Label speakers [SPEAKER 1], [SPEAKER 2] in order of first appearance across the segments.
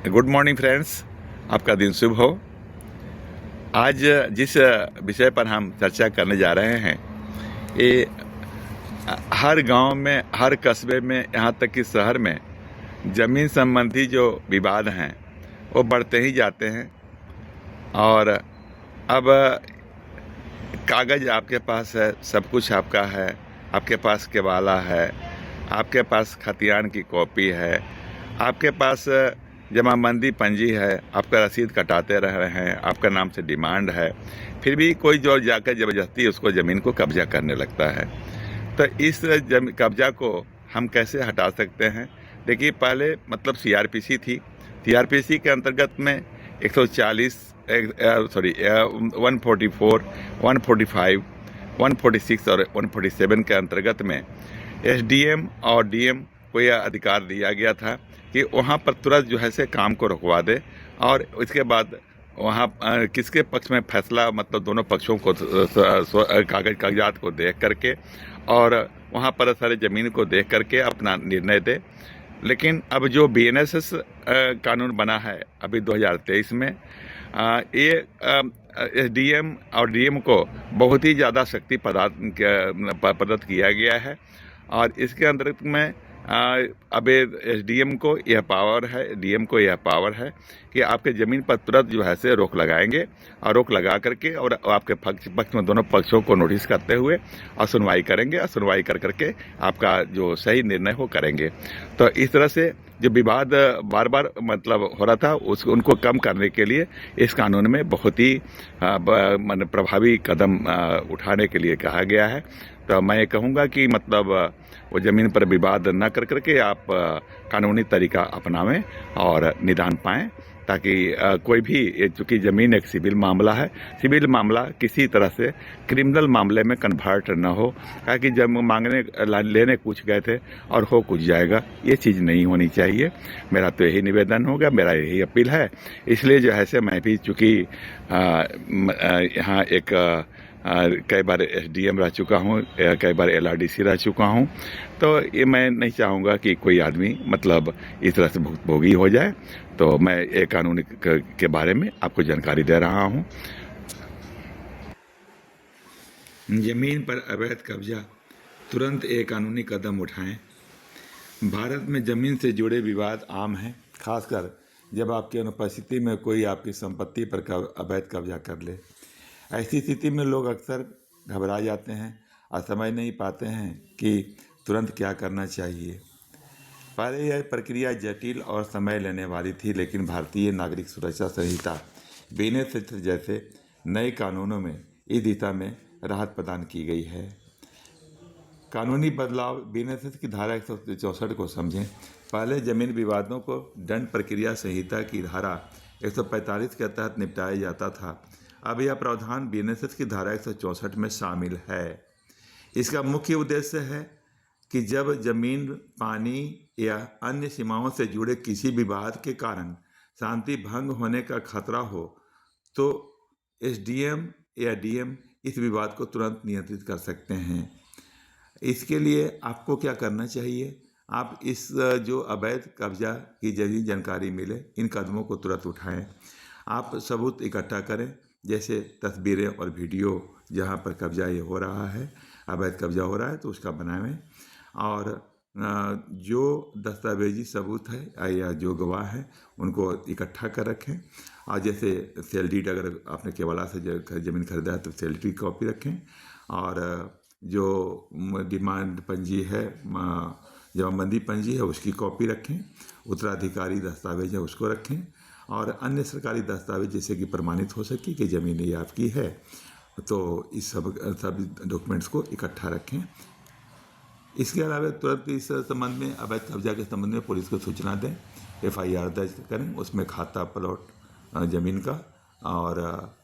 [SPEAKER 1] Good morning friends, आपका दिन शुभ हो। आज जिस विषय पर हम चर्चा करने जा रहे हैं, ये हर गांव में, हर कस्बे में, यहाँ तक कि शहर में ज़मीन संबंधी जो विवाद हैं वो बढ़ते ही जाते हैं। और अब कागज़ आपके पास है, सब कुछ आपका है, आपके पास केवाला है, आपके पास खतियान की कॉपी है, आपके पास जमाबंदी पंजी है, आपका रसीद कटाते रह रहे हैं, आपका नाम से डिमांड है, फिर भी कोई जो जाकर ज़बरदस्ती उसको ज़मीन को कब्जा करने लगता है। तो इस कब्जा को हम कैसे हटा सकते हैं? देखिए, पहले मतलब सीआरपीसी थी। सीआरपीसी के अंतर्गत में 140 144, 145, 146 और 147 के अंतर्गत में एसडीएम और डीएम को यह अधिकार दिया गया था कि वहाँ पर तुरंत जो है से काम को रुकवा दे, और इसके बाद वहाँ किसके पक्ष में फैसला, मतलब दोनों पक्षों को कागजात को देख करके और वहाँ पर सारे ज़मीन को देख करके अपना निर्णय दे। लेकिन अब जो बीएनएसएस कानून बना है अभी 2023 में, ये एसडीएम और डीएम को बहुत ही ज़्यादा शक्ति प्रदत्त किया गया है। और इसके अंतर्गत में अब एसडीएम को यह पावर है, डीएम को यह पावर है कि आपके ज़मीन पर तुरंत जो है से रोक लगाएंगे, और रोक लगा करके और आपके पक्ष में दोनों पक्षों को नोटिस करते हुए और सुनवाई करेंगे, और सुनवाई कर करके आपका जो सही निर्णय हो करेंगे। तो इस तरह से जो विवाद बार बार मतलब हो रहा था, उनको कम करने के लिए इस कानून में बहुत ही प्रभावी कदम उठाने के लिए कहा गया है। तो मैं कहूँगा कि मतलब वो ज़मीन पर विवाद न कर करके आप कानूनी तरीका अपनावें और निदान पाएँ, ताकि कोई भी, चूँकि ज़मीन एक सिविल मामला है, सिविल मामला किसी तरह से क्रिमिनल मामले में कन्वर्ट न हो, ताकि जब मांगने लेने कुछ गए थे और हो कुछ जाएगा, ये चीज़ नहीं होनी चाहिए। मेरा तो यही निवेदन होगा, मेरा यही अपील है। इसलिए जो है से मैं भी चूँकि यहाँ एक कई बार एसडीएम रह चुका हूँ, कई बार एलआरडीसी रह चुका हूँ, तो ये मैं नहीं चाहूँगा कि कोई आदमी मतलब इस तरह से भुगतभोगी हो जाए। तो मैं एक कानून के बारे में आपको जानकारी दे रहा हूँ। ज़मीन पर अवैध कब्जा, तुरंत एक कानूनी कदम उठाएं। भारत में ज़मीन से जुड़े विवाद आम हैं, खासकर जब आपकी अनुपस्थिति में कोई आपकी संपत्ति पर अवैध कब्जा कर ले। ऐसी स्थिति में लोग अक्सर घबरा जाते हैं और समझ नहीं पाते हैं कि तुरंत क्या करना चाहिए। पहले यह प्रक्रिया जटिल और समय लेने वाली थी, लेकिन भारतीय नागरिक सुरक्षा संहिता बीएनएस जैसे नए कानूनों में इस दिशा में राहत प्रदान की गई है। कानूनी बदलाव, बीएनएस की धारा 164 को समझें। पहले जमीन विवादों को दंड प्रक्रिया संहिता की धारा 145 के तहत निपटाया जाता था। अब यह प्रावधान बीएनएस की धारा 164 में शामिल है। इसका मुख्य उद्देश्य है कि जब जमीन, पानी या अन्य सीमाओं से जुड़े किसी विवाद के कारण शांति भंग होने का खतरा हो, तो एसडीएम या डीएम इस विवाद को तुरंत नियंत्रित कर सकते हैं। इसके लिए आपको क्या करना चाहिए? आप इस जो अवैध कब्जा की जल्दी जानकारी मिले, इन कदमों को तुरंत उठाएं। आप सबूत इकट्ठा करें, जैसे तस्वीरें और वीडियो, जहां पर कब्जा ये हो रहा है, अवैध कब्जा हो रहा है, तो उसका बनाएं। और जो दस्तावेजी सबूत है या जो गवाह है, उनको इकट्ठा कर रखें। और जैसे सेल डीड, अगर आपने केवला से ज़मीन खरीदा है तो सेल डीड की कॉपी रखें। और जो डिमांड पंजी है, जमाबंदी पंजी है, उसकी कॉपी रखें। उत्तराधिकारी दस्तावेज है, उसको रखें। और अन्य सरकारी दस्तावेज जैसे कि प्रमाणित हो सके कि ज़मीन ये आपकी है, तो इस सब डॉक्यूमेंट्स को इकट्ठा रखें। इसके अलावा तुरंत इस संबंध में, अवैध कब्जा के संबंध में पुलिस को सूचना दें, एफआईआर दर्ज करें, उसमें खाता, प्लॉट ज़मीन का और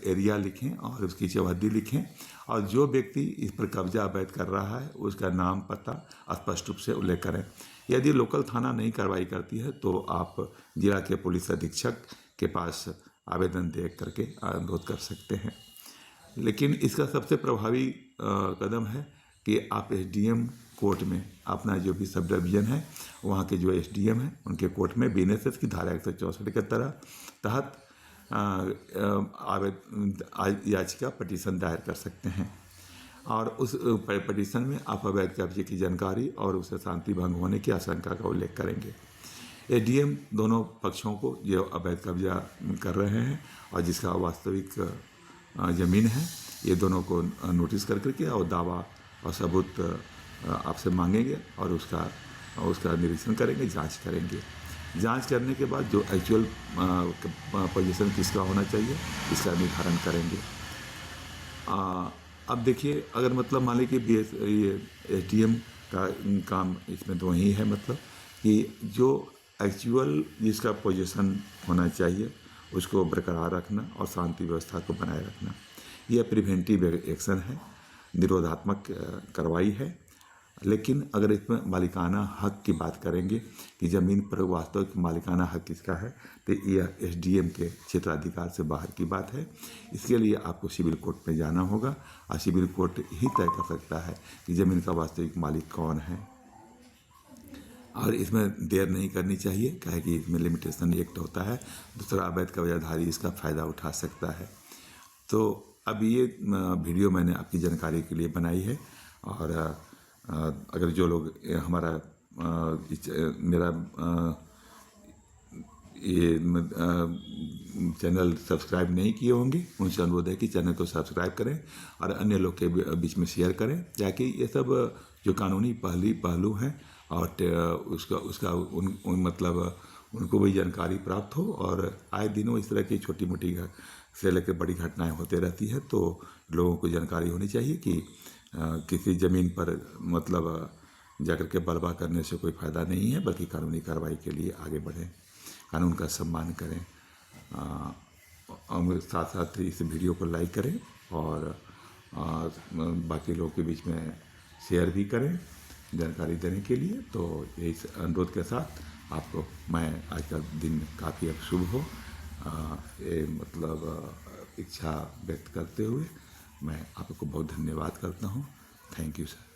[SPEAKER 1] एरिया लिखें और उसकी चौहद्दी लिखें। और जो व्यक्ति इस पर कब्जा अवैध कर रहा है, उसका नाम, पता स्पष्ट रूप से उल्लेख करें। यदि लोकल थाना नहीं कार्रवाई करती है, तो आप जिला के पुलिस अधीक्षक के पास आवेदन दे करके अनुरोध कर सकते हैं। लेकिन इसका सबसे प्रभावी कदम है कि आप एसडीएम कोर्ट में अपना जो भी सब डिवीजन है वहाँ के जो एसडीएम है उनके कोर्ट में बीएनएसएस की धारा 164 के तहत याचिका पटिशन दायर कर सकते हैं। और उस पटिशन में आप अवैध कब्जे की जानकारी और उसे शांति भंग होने की आशंका का उल्लेख करेंगे। एसडीएम दोनों पक्षों को जो अवैध कब्जा कर रहे हैं और जिसका वास्तविक ज़मीन है, ये दोनों को नोटिस करके और दावा और सबूत आपसे मांगेंगे और उसका निरीक्षण करेंगे, जांच करेंगे। जांच करने के बाद जो एक्चुअल पोजीशन किसका होना चाहिए इसका निर्धारण करेंगे। अब देखिए, अगर मतलब मान लीजिए कि ये एसडीएम का काम इसमें दो ही है, मतलब कि जो एक्चुअल जिसका पोजीशन होना चाहिए उसको बरकरार रखना और शांति व्यवस्था को बनाए रखना, यह प्रिवेंटिव एक्शन है, निरोधात्मक कार्रवाई है। लेकिन अगर इसमें मालिकाना हक की बात करेंगे कि ज़मीन पर वास्तविक मालिकाना हक किसका है, तो यह एसडीएम के क्षेत्राधिकार से बाहर की बात है। इसके लिए आपको सिविल कोर्ट में जाना होगा और सिविल कोर्ट ही तय कर सकता है कि ज़मीन का वास्तविक मालिक कौन है। और इसमें देर नहीं करनी चाहिए, क्या है कि इसमें लिमिटेशन एक्ट होता है, दूसरा अवैध कब्जाधारी इसका फ़ायदा उठा सकता है। तो अब ये वीडियो मैंने आपकी जानकारी के लिए बनाई है। और अगर जो लोग हमारा मेरा ये चैनल सब्सक्राइब नहीं किए होंगे उनसे अनुरोध है कि चैनल को सब्सक्राइब करें और अन्य लोग के बीच में शेयर करें, ताकि ये सब जो कानूनी पहलू हैं और उसका मतलब उनको भी जानकारी प्राप्त हो। और आए दिनों इस तरह की छोटी मोटी से लेकर बड़ी घटनाएं होते रहती है, तो लोगों को जानकारी होनी चाहिए कि किसी ज़मीन पर मतलब जाकर के बलवा करने से कोई फ़ायदा नहीं है, बल्कि कानूनी कार्रवाई के लिए आगे बढ़ें, कानून का सम्मान करें। और साथ साथ इस वीडियो को लाइक करें और बाकी लोगों के बीच में शेयर भी करें जानकारी देने के लिए। तो यही अनुरोध के साथ आपको मैं आज का दिन काफ़ी अब शुभ हो, ये मतलब इच्छा व्यक्त करते हुए मैं आपको बहुत धन्यवाद करता हूँ। Thank you sir.